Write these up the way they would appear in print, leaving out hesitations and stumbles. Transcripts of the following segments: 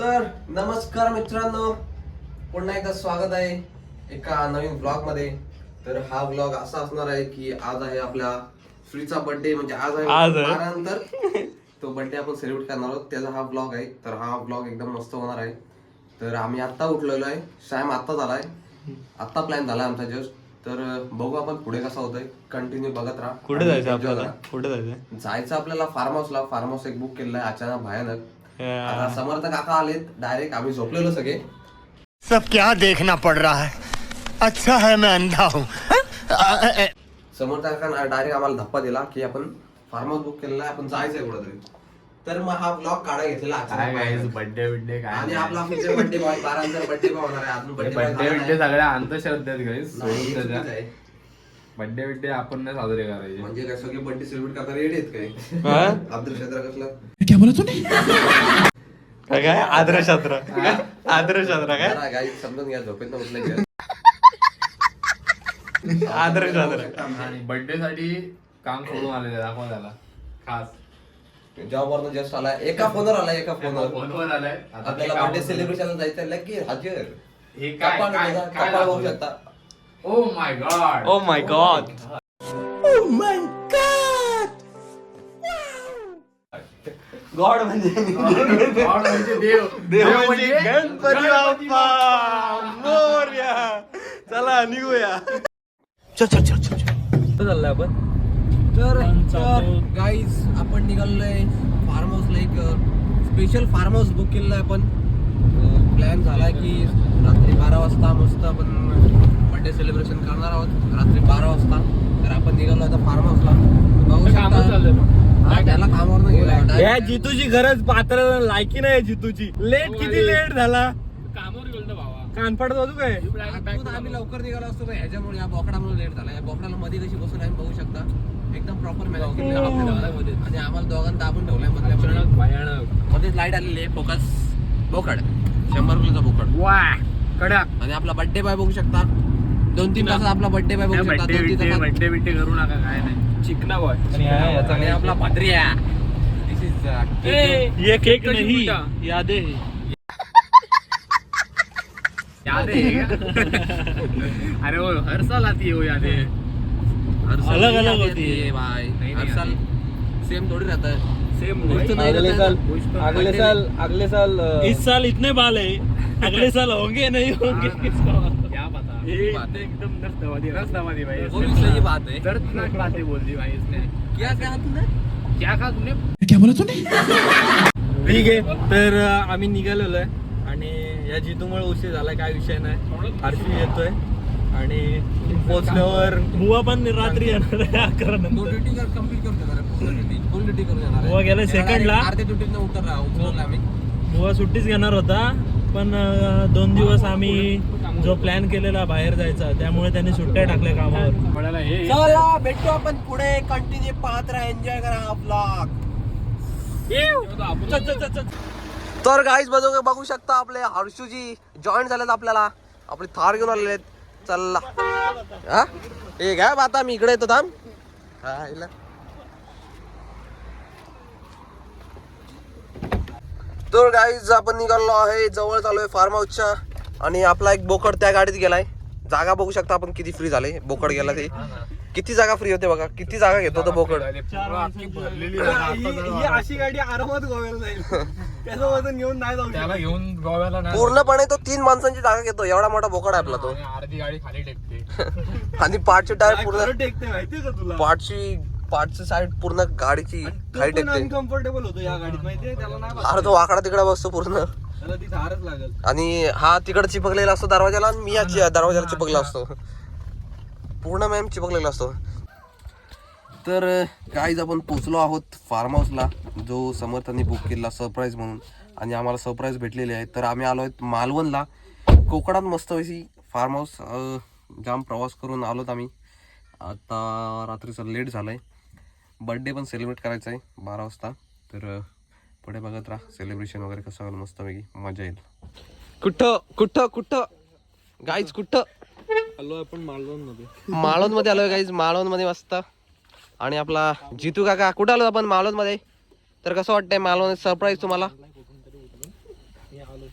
तर नमस्कार मित्रांनो, पुन्हा एकदा स्वागत आहे एका नवीन ब्लॉग मध्ये. तर हा ब्लॉग असा असणार आहे की आज आहे आपल्या श्रीचा बर्थडे, म्हणजे आज आहे 12 नंतर तो बर्थडे आपण सेलिब्रेट करणार आहोत. त्याचा हा ब्लॉग आहे. तर हा ब्लॉग एकदम मस्त होणार आहे. तर आम्ही आत्ता उठलेलो आहे, शाम आत्ता झालाय, आत्ता प्लॅन झाला आमचा जस्ट. तर बघू आपण पुढे कसा होतोय, कंटिन्यू बघत राहा. कुठे जायचं आपल्याला? कुठे जायचं आपल्याला फार्म हाऊसला. फार्म हाऊस एक बुक केलेलं आहे अचानक भयानक. आता समर्थ काका आलेत डायरेक्ट, आम्ही झोपलेलो सगळे. सब क्या देखना पड़ रहा है, अच्छा है मैं अंधा हूँ. समर्थ काका डायरेक्ट आम्हाला धप्पा दिला की आपण फार्म हाऊस बुक केलेला आहे, आपण जायचंय कुठेतरी. तर मग हा ब्लॉग काढा घेतलेला बर्थडे काय आणि आपला फ्युचर बर्थडे बॉय 12 नंतर बर्थडे बॉय होणार आहे. अजून बर्थडे सगळ्या अंधश्रद्धेत गाईस. आहे. बर्थडे आपण नाही साजरे करायचे. म्हणजे काय सगळे बर्थडे सेलिब्रेट करता रेडी आहेत काय? अब्दुल क्षेत्र कसला काय आदर्श काय गाई समजून घ्या, झोपेत उठलं आदर्श आणि बर्थडे साठी काम सोडून आलेले दाखवा त्याला खास. जॉब वरनं जस्ट आलाय, एका फोनवर आलाय, एका फोनवर फोनवर आलाय. आपल्याला बर्थडे सेलिब्रेशन जायचं लगेच हजर. हे काय कपाळ बघू शकता. Oh my God, oh my God, God म्हणजे गॉड म्हणजे देव. देव म्हणजे गणपती बाप्पा मोरया. चला निघूया. चल चाललंय आपण. तर गाईज आपण निघालोय फार्म हाऊसला. एक स्पेशल फार्म हाऊस बुक केलेलं आहे आपण. प्लॅन झालाय की रात्री 12 वाजता मस्त आपण बर्थडे सेलिब्रेशन करणार आहोत. रात्री 12 वाजता. तर आपण निघालो आता फार्म हाऊसला. बघू शकता त्याला कामावर गेला. या जितूची गरज पात्र लायकी नाही जितूची. लेट किती लेट झाला. कामावर गेलो भावा. कानफाट जाऊ काय? आम्ही लवकर निघालो असतो पण ह्याच्यामुळे या बोकडामुळे लेट झाला. या बोकडाला मध्ये कशी बसून आम्ही बघू शकता एकदम प्रॉपर मॅच केली आणि आम्हाला दोघांना दाबून ठेवलाय मधल्या भयानक. मध्ये लाईट आलेली आहे. फोकस बोकड 100 किलोचा बोकड वा कडक. आणि आपला बर्थडे बॉय बघू शकता. 2-3 तासात आपला बर्थडे बॉय बघू शकता. 2-3 तासात बर्थडे बिड्डे करू नका, काय नाही. चिकना बॉय आणि आपला पात्रिया. दिस इज ये केक नाही यादे याद है. अरे वो हर साल आती है वो यादें. अलग अलग होती है भाई. हर साल सेम थोड़ी रहता है. सेम अगले साल इस साल इतने बाल है, अगले साल होंगे नहीं होंगे किसका क्या पता. एकदम नस्तावादी भाई. वो भी सही बात है. दर्दनाक बातें बोल दी भाई इसने. क्या कहा तुमने? क्या कहा तुमने? ठीक आहे. तर आम्ही निघालेलो आहे आणि या जितूमुळे उशीर झाला, काय विषय नाही. हर्षी येतोय आणि पोहोचल्यावर बुवा पण रात्री येणार आहे 11 नंतर. ड्युटी कंप्लीट करून देणार आहे. फुल ड्युटी करून देणार आहे. बुवा गेला सेकंडला. अर्ध्या ड्युटीतनं उतरला आम्ही. बुवा सुट्टीच घेणार होता पण 2 दिवस आम्ही जो प्लॅन केलेला बाहेर जायचा त्यामुळे त्यांनी सुट्ट्या टाकल्या कामावर. चला भेटू आपण पुढे. कंटिन्यू पाहत राहा, एन्जॉय करा हा ब्लॉग. तर गाईज बघू शकता आपले हर्षूजी जॉईन झालेत आपल्याला. आपली थार घेऊन आलेले आहेत. चला हा हे काय आता मी इकडे येतो थांब. तर गाईज आपण निघालो आहे, जवळ चालू फार्म हाऊसच्या. आणि आपला एक बोकड त्या गाडीत गेलाय. जागा बघू शकता आपण किती फ्री झाले. बोकड गेला ते किती जागा फ्री होते बघा. किती जागा घेतो तो बोकड. ही अशी गाडी आरामात गोव्याला जाईल. त्याचं वजन घेऊन नाही जाऊ त्याला घेऊन गोव्याला नाही. पूर्णपणे तो 3 माणसांची जागा घेतो. एवढा मोठा बोकड आहे आपला तो. अर्धी गाडी खाली टेकते. आणि पाठची टायर पूर्ण टेकते माहितीये का तुला. पाठची साईड पूर्ण गाडीची खाली टेकते. अनकम्फर्टेबल होतो या गाडीत माहितीये त्याला. नाही अरे तो वाकडा तिकडा बसतो पूर्ण. त्याला ती धारच लागेल. आणि हा तिकडे चिपकलेला असतो दरवाजाला आणि मी या दरवाजाला चिपकलेला असतो. पूर्ण मॅम चिपकलेला असतो. तर गाईज आपण पोचलो आहोत फार्म हाऊसला, जो समर्थांनी बुक केला सरप्राईज म्हणून. आणि आम्हाला सरप्राईज भेटलेली आहे. तर आम्ही आलो आहेत मालवणला. कोकणात मस्त अशी फार्म हाऊस. जाम प्रवास करून आलोत आम्ही. आता रात्रीचं लेट झालं आहे. बर्थडे पण सेलिब्रेट करायचा आहे 12 वाजता. तर पुढे बघत राहा सेलिब्रेशन वगैरे कसं होईल. मस्तपैकी मजा येईल. कुठं गाईज कुठं आलो आपण मालवणमध्ये. मालवणमध्ये आलोय गाईज. मालवणमध्ये मस्त. आणि आपला जितू काका कुठं आलो आपण मालवणमध्ये. तर कसं वाटतंय मालवण सरप्राईज तुम्हाला? आलो.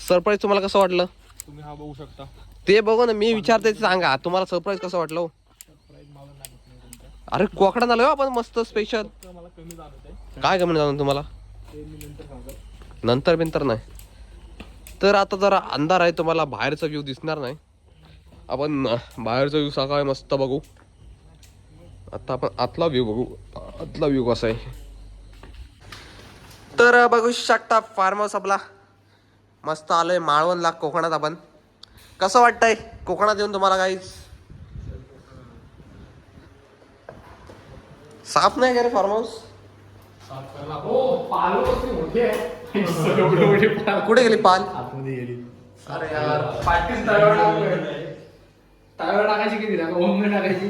सरप्राईज तुम्हाला कसं वाटलं तुम्ही हा बघू शकता. ते बघू ना, मी विचारते ते सांगा तुम्हाला सरप्राईज कसं वाटलं हो? अरे कोकणात आलो आपण मस्त स्पेशल. मला कमी जाणवत काय कमी जाणून तुम्हाला? ते मी नंतर सांगतो. नंतर बिंतर नाही. तर आता जरा अंधार आहे, तुम्हाला बाहेरचा व्ह्यू दिसणार नाही. आपण बाहेरचा व्ह्यू सकाळी मस्त बघू. आता आपण आतला व्ह्यू बघू. आतला व्ह्यू कसा आहे तर बघू शकता. फार्म हाऊस आपला मस्त आलोय माळवणला, कोकणात. आपण कसं वाटतंय कोकणात येऊन तुम्हाला? काही साफ नाही का रे फार्म हाऊस? कुठे गेली पाल? आतमध्ये गेली. अरे यार पाठीच तव्यावर टाकायची किती टाकायची.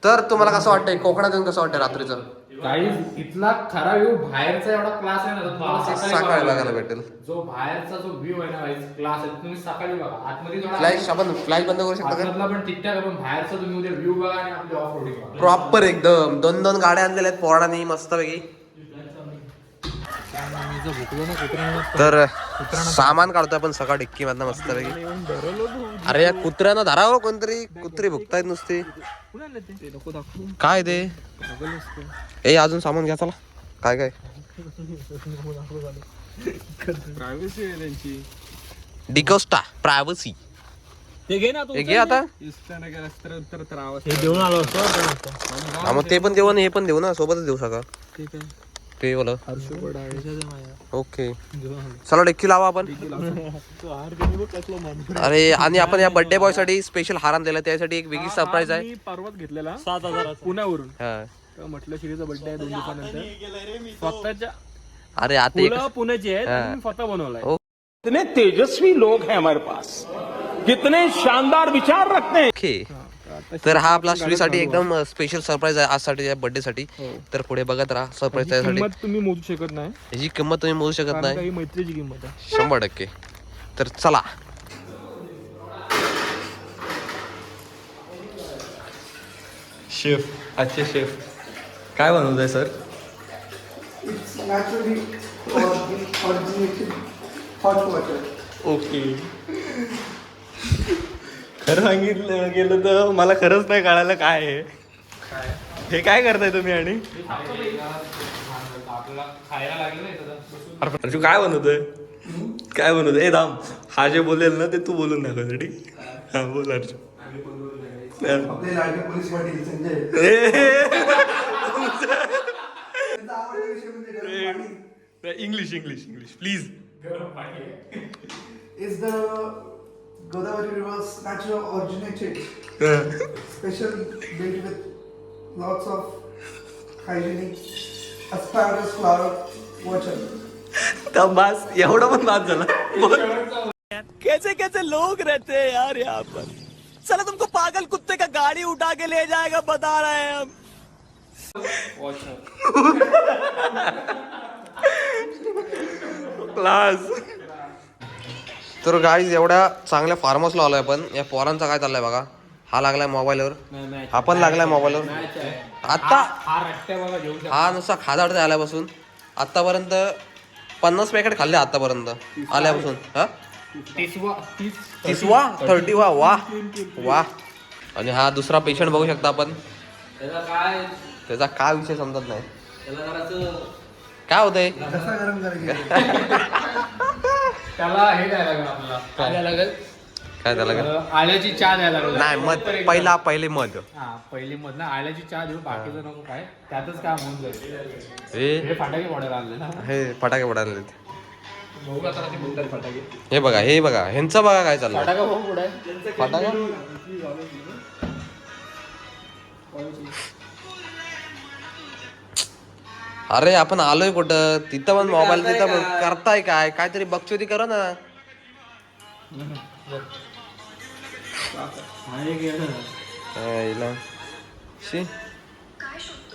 तर तुम्हाला कसं वाटतंय कोकणात येऊन कसं वाटतंय रात्रीचं? काही इथला खरा व्ह्यू बाहेरचा एवढा क्लास आहे ना, तर तुम्हाला सकाळी बघायला भेटेल. जो बाहेरचा जो व्ह्यू आहे ना क्लास आहे, तुम्ही सकाळी बघा. आतमध्ये थोडा फ्लॅश आपण फ्लॅश बंद करू शकता का? आतमधला पण ठीकठाक आहे, पण बाहेरचा तुम्ही उद्या व्ह्यू बघा आणि आपली ऑफ रोडिंग बघा. प्रॉपर एकदम 2-2 गाड्या आणलेल्या आहेत पोरांनी मस्तपैकी. तर सामान काढतोय आपण सकाळ डिक्की मधनं मस्तपैकी. अरे या कुत्र्यानं धरावं कोणतरी, कुत्री भुकतायत नुसते. काय ते ए अजून सामान घ्या चला. काय काय प्रायव्हसी आहे त्यांची. डिकोस्टा प्रायव्हसी ते घे ना तू. हे घे आता. तर आवाज हे देऊन आलो असतो. हा मग ते पण देऊ आणि हे पण देऊ ना, सोबतच देऊ सगळं. ठीक आहे. ते बोला हर्षू ओके. चला डिक्की लावा आपण. अरे आणि आपण या बर्थडे बॉय साठी स्पेशल हार आणलेला, त्यासाठी एक वेगळी सरप्राईज आहे. मी पर्वत घेतलेला 7,000 पुण्यावरून. हा. तर म्हटलं श्रीचा बर्थडे आहे 2 दिवसानंतर. स्वतःच्या अरे आता एक फुलं पुण्याची आहेत आणि मी स्वतः बनवलाय. कितने तेजस्वी लोग हैं हमारे पास, कितने शानदार विचार रखते हैं. ओके. तर हा आपला श्रीसाठी एकदम स्पेशल सरप्राईज आहे आजसाठी, या बर्थडे साठी. तर पुढे बघत राहा सरप्राईज त्यासाठी. किंमत तुम्ही मोजू शकत नाही, याची किंमत तुम्ही मोजू शकत कारण नाही. काही मैत्रीची किंमत आहे. 100%. तर चला. शेफ, अच्छे शेफ, काय बनवताय sir? It's naturally originated hot water. Okay. खरं सांगितलं गेलं तर मला खरंच नाही कळायला काय आहे हे. काय करताय तुम्ही? आणि आपल्याला खायला लागेल ना इथं. अर्जू काय बनवतोय? काय बनवतोय? ए धाम, हा जे बोलेल ना ते तू बोलून दाखवसाठी. हा बोल अर्जू. आपले लाडके पोलीस पाटील संजय. त्यांचा आवडता विषय म्हणजे गरम पाणी. English English English please. Is the Godavari River's natural originated, special built with lots of hygienic asparagus flower water. तर बस एवढा पण बाद झाला. कैसे कैसे लोग रहते हैं यार यहाँ पर. चलो तुमको पागल कुत्ते का गाड़ी उठा के ले जाएगा, बता रहे हैं हम. क्लास. तर गाईज एवढ्या चांगल्या फार्म हाऊसला आलोय आपण. या पोरांचा काय चाललंय बघा. हा लागलाय मोबाईलवर, हा पण लागलाय मोबाईलवर. आता हा रट्ट्या बघा घेऊ शकता. हा नुसता खादाड आल्यापासून आतापर्यंत 50 पॅकेट खाल्ले आतापर्यंत आल्यापासून. हा 30वा 30वा वा वा. आणि हा दुसरा पेशंट बघू शकता आपण. त्याचा काय विषय समजत नाही. काय होतंय? कसा गरम करायची? त्याला हे द्यायला लागेल आपल्याला. काय द्यायला लागेल? काय त्याला आल्याची चहा द्यायला लागेल. नाही मध पहिले मध. हा पहिली मध ना, आल्याची चहा देऊ, बाकीचं नको काय. त्यातच काम होऊन जाईल. हे हे फटाके फोडायला आणले ना. हे फटाके फोडायला. बघू आता कशी बोलतात फटाके. हे बघा ह्यांचं बघा काय चाललं. फटाका भाऊ पुढे फटाका. अरे आपण आलोय कुठं? तिथं पण मोबाईल, तिथं पण करताय काय? काहीतरी बकचोदी करा ना.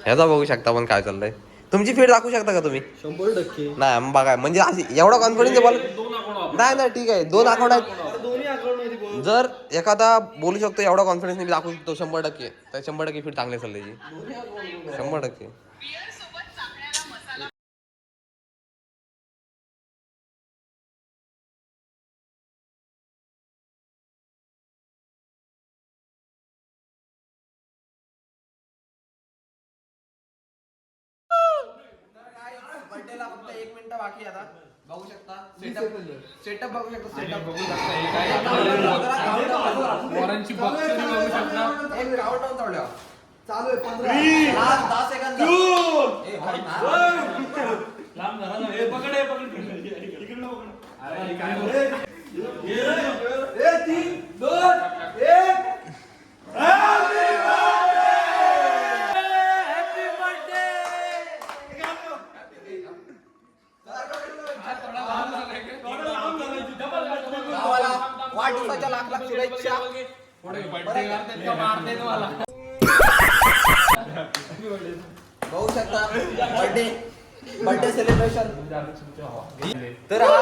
ह्याचा बघू शकता पण काय चाललंय. तुमची फीड दाखवू शकता का तुम्ही? 100%. नाही बघा म्हणजे अशी एवढा कॉन्फिडन्स बोल. नाही ठीक आहे 2 अकाउंट आहेत. जर एखादा बोलू शकतो एवढा कॉन्फिडन्स मी दाखवू शकतो 100%. तर 100% फीड चांगली चालली 100%. फक्त 1 मिनिट बाकी आहे आता. बघू शकता सेटअप बघू शकता सेटअप बघू शकता हे काय पोरांची बॉक्स बघू शकता. एक काउंटडाऊन चालू आहे. चालू आहे 15 10 सेकंद. वाढदिवसाच्या लाख लाख शुभेच्छा. बघू शकता बर्थडे सेलिब्रेशन. तर हा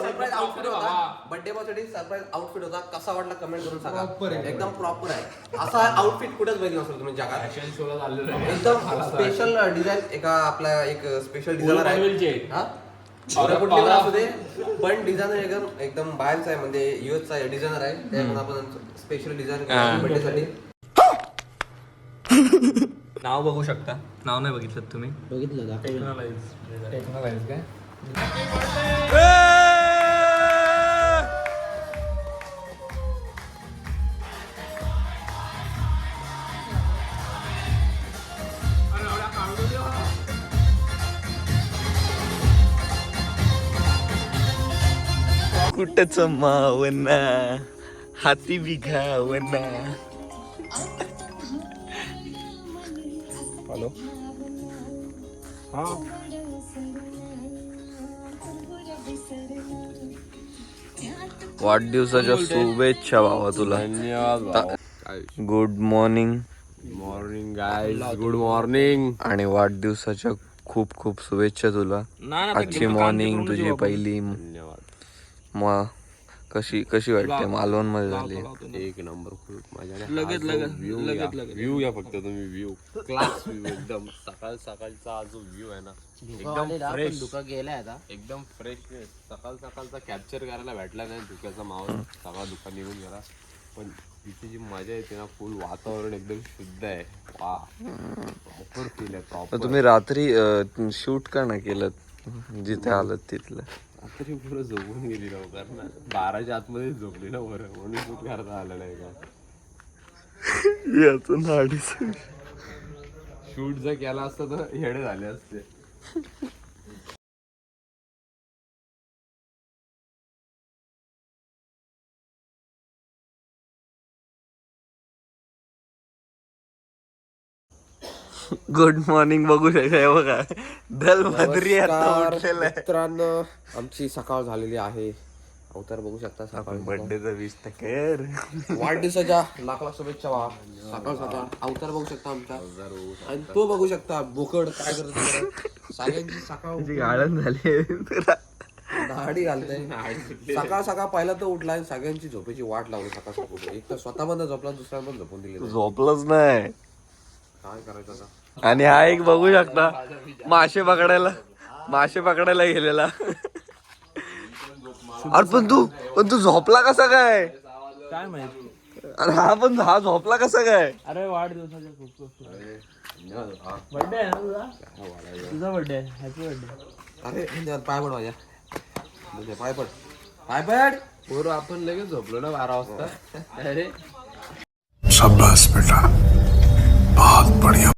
सरप्राईज आउटफिट होता. बर्थडे साठी सरप्राईज आउटफिट होता. कसा वाटला कमेंट करून सांगा. एकदम प्रॉपर आहे. असा आउटफिट कुठेच बघितलं नसेल तुम्ही जगात. एकदम स्पेशल डिझाईन. एका आपला एक स्पेशल डिझायनर आहे हा कुठली असू दे पण डिझायनर एकदम बाहेरचा आहे म्हणजे युएसचा डिझायनर आहे. त्याकडून आपण स्पेशल डिझाईन बर्थडे साठी. नाव बघू शकता. नाव नाही बघितलं तुम्ही? बघितलं टेक्नोलाइज काय कुठच मावना हाती बिघावना. हॅलो हा वाढदिवसाच्या शुभेच्छा भावा तुला. धन्यवाद. Good morning. Morning guys, good morning. आणि वाढदिवसाच्या खूप खूप शुभेच्छा तुला. आजची मॉर्निंग तुझी पहिली कशी कशी वाटते? मालवण मध्ये झाली. एक नंबर खूप मजा. व्ह्यू या फक्त तुम्ही व्ह्यू क्लास व्ह्यू एकदम सकाळ सकाळचा जो व्ह्यू आहे ना एकदम फ्रेश. एकदम फ्रेश. सकाळ सकाळचा कॅप्चर करायला भेटला नाही धुक्याचा माहोल. सकाळ धुका निघून गेला पण तिची जी मजा येते ना फुल वातावरण एकदम शुद्ध आहे. वा प्रॉपर फील आहे प्रॉपर. तुम्ही रात्री शूट का नाही केलं जिथे आलं तिथलं? रात्री पुरं झोपून गेली लवकर ना. 12च्या आतमध्ये झोपली ना बरं म्हणून शूट करता आलं नाही का. यातून अडीच शूट जर केला असता तर येडे झाले असते. गुड मॉर्निंग बघू शकता. हे बघा दल बद्री मित्रांनो आमची सकाळ झालेली आहे. अवतार बघू शकता. सकाळ बर्थडेचा विश तर कर. वाढदिवसाच्या लाख लाख शुभेच्छा वा. सकाळ सकाळ अवतार बघू शकता आमचा. आणि तो बघू शकता बोकड काय करतो. सगळ्यांची सकाळ गाळण झाली. दाढी घालते. सकाळ सकाळ पहिला तो उठला आणि सगळ्यांची झोपेची वाट लावली. सकाळ सकाळ एक तर स्वतः पण झोपला दुसऱ्या पण झोपून दिली. झोपलंच नाही. काय करायचं आता. आणि हा एक बघू शकता मासे पकडायला गेलेला. अरे पण तू झोपला कसा काय माहिती. अरे हा झोपला कसा काय? अरे वाढदिवसाच्या खूप बर्थडे आहे ना तुझा बर्थडे आहे. Happy birthday. अरे पाय पड माझ्या पाय पड पोरं आपण लगेच झोपलो ना 12 वाजता. अरे शाबाश बेटा, बहुत बढ़िया.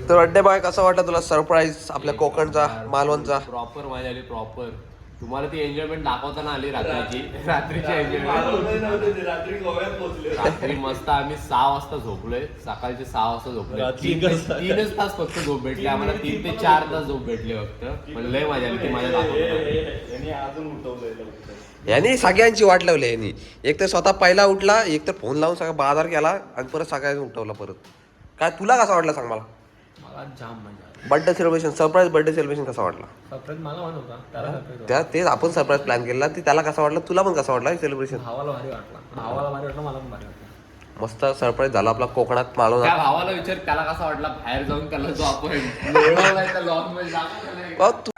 तर बर्थडे बॉय कसा वाटला तुला सरप्राईज आपल्या कोकणचा मालवणचा? प्रॉपर मजा आली प्रॉपर. तुम्हाला ती एन्जॉयमेंट दाखवताना आली रात्रीची एन्जॉयमेंट. रात्री मस्त आम्ही 6 वाजता झोपलोय. सकाळचे 6 वाजता झोपलोय. 3 तास फक्त झोप भेटली आम्हाला. 3 ते 4 तास झोप भेटली फक्त. पण लय मजा आली ती माझ्या दाखवताना. यांनी सगळ्यांची वाट लावली. यांनी एक तर स्वतः पहिला उठला, एक तर फोन लावून सगळा बाजार केला आणि परत सगळ्यांनी उठवला परत. काय तुला कसा वाटला सांग मला. मला जाम मजा. Birthday celebration, surprise birthday celebration कसा वाटला? सरप्राईज मला म्हणत होता, त्याला सरप्राईज त्या तेच आपण सरप्राईज प्लॅन केला, ती त्याला कसा वाटला, तुला पण कसा वाटला सेलिब्रेशन? भावाला भारी वाटला, भावाला भारी वाटला, मला पण भारी वाटला. मस्त सरप्राईज झाला आपला कोकणात मालवण. त्या भावाला विचार त्याला कसा वाटला बाहेर जाऊन त्याला जो आपण लोळवलाय त्या लॉन मध्ये दाखवलाय.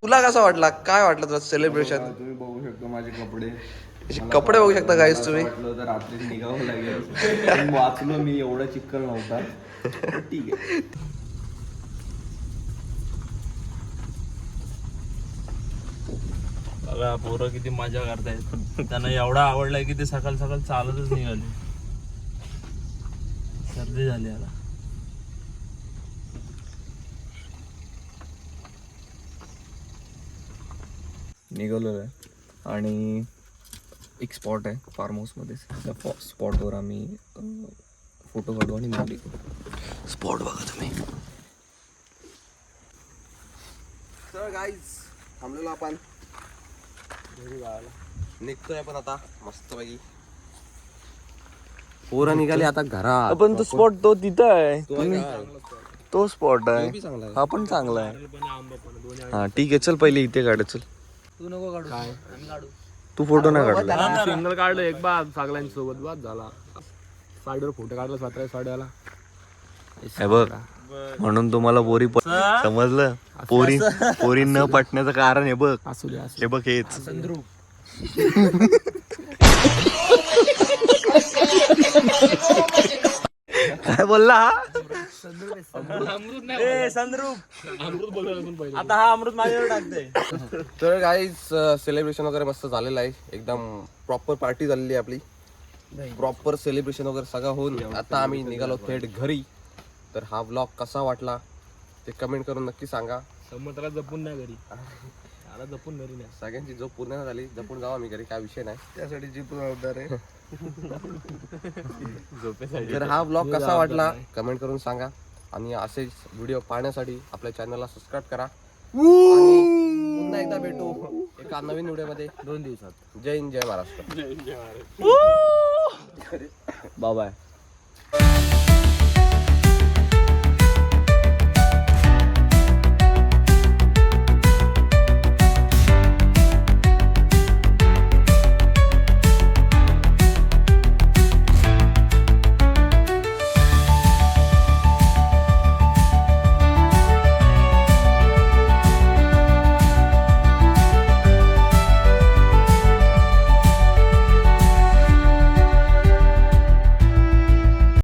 तुला कसा वाटला, काय वाटलं तुला सेलिब्रेशन? तुम्ही बघू शकता माझे कपडे. कपडे बघू शकता गाईस तुम्ही. वाटलं तर रात्री निघावं लागेल, पण वाचलो मी, एवढा चिक्कल नव्हता. पण ठीक आहे. बघा पोरं किती मजा करतायत. त्यांना एवढा आवडलाय की ते सकाळ सकाळ चालतच निघाले. सर्दी झाली आता. निघालेलो आहे आणि एक स्पॉट आहे फार्म हाऊसमध्ये. त्या स्पॉटवर आम्ही फोटो काढू आणि मुली स्पॉट बघा तुम्ही. तर गाईज थांबलेलो आपण, निघतोय आपण आता मस्त पैकी. पोरं निघाले आता घरात. आपण तो स्पॉट तो तिथं आहे, तो स्पॉट आहे. बी चांगला आहे. हा पण चांगला आहे. हा ठीक आहे, चल पहिले इथे काढ. चल तू नको काढू. काय तू फोटो नाही काढला. सिंगल काढलं एक बार सगळ्यांच्या सोबत बाद झाला. साईडवर फोटो काढला 17 साड्याला. हे बघ, म्हणून तुम्हाला पोरी समजलं. पोरी न पटण्याचं कारण हे बघ. असू दे हे बघ हेच. काय बोलला हा? आता हा अमृत माझ्यावर टाकते. तर गाईज सेलिब्रेशन वगैरे मस्त झालेलं आहे, एकदम प्रॉपर पार्टी झालेली आहे आपली. प्रॉपर सेलिब्रेशन वगैरे सगळं होऊन आता आम्ही निघालो थेट घरी. तर हा व्लॉग कसा वाटला ते कमेंट करून नक्की सांगा. समोर जपून नाही घरी, त्याला जपून घरी नाही. सगळ्यांची झोप पूर्ण नाही झाली, जपून जाऊ आम्ही घरी, काय विषय नाही. त्यासाठी जीप जबाबदार आहे. तर हा व्लॉग कसा वाटला कमेंट करून सांगा. आणि असेच व्हिडिओ पाहण्यासाठी आपल्या चॅनलला सबस्क्राईब करा. आणि पुन्हा एकदा भेटू एका नवीन व्हिडिओमध्ये 2 दिवसात. जय हिंद, जय महाराष्ट्र. Bye bye.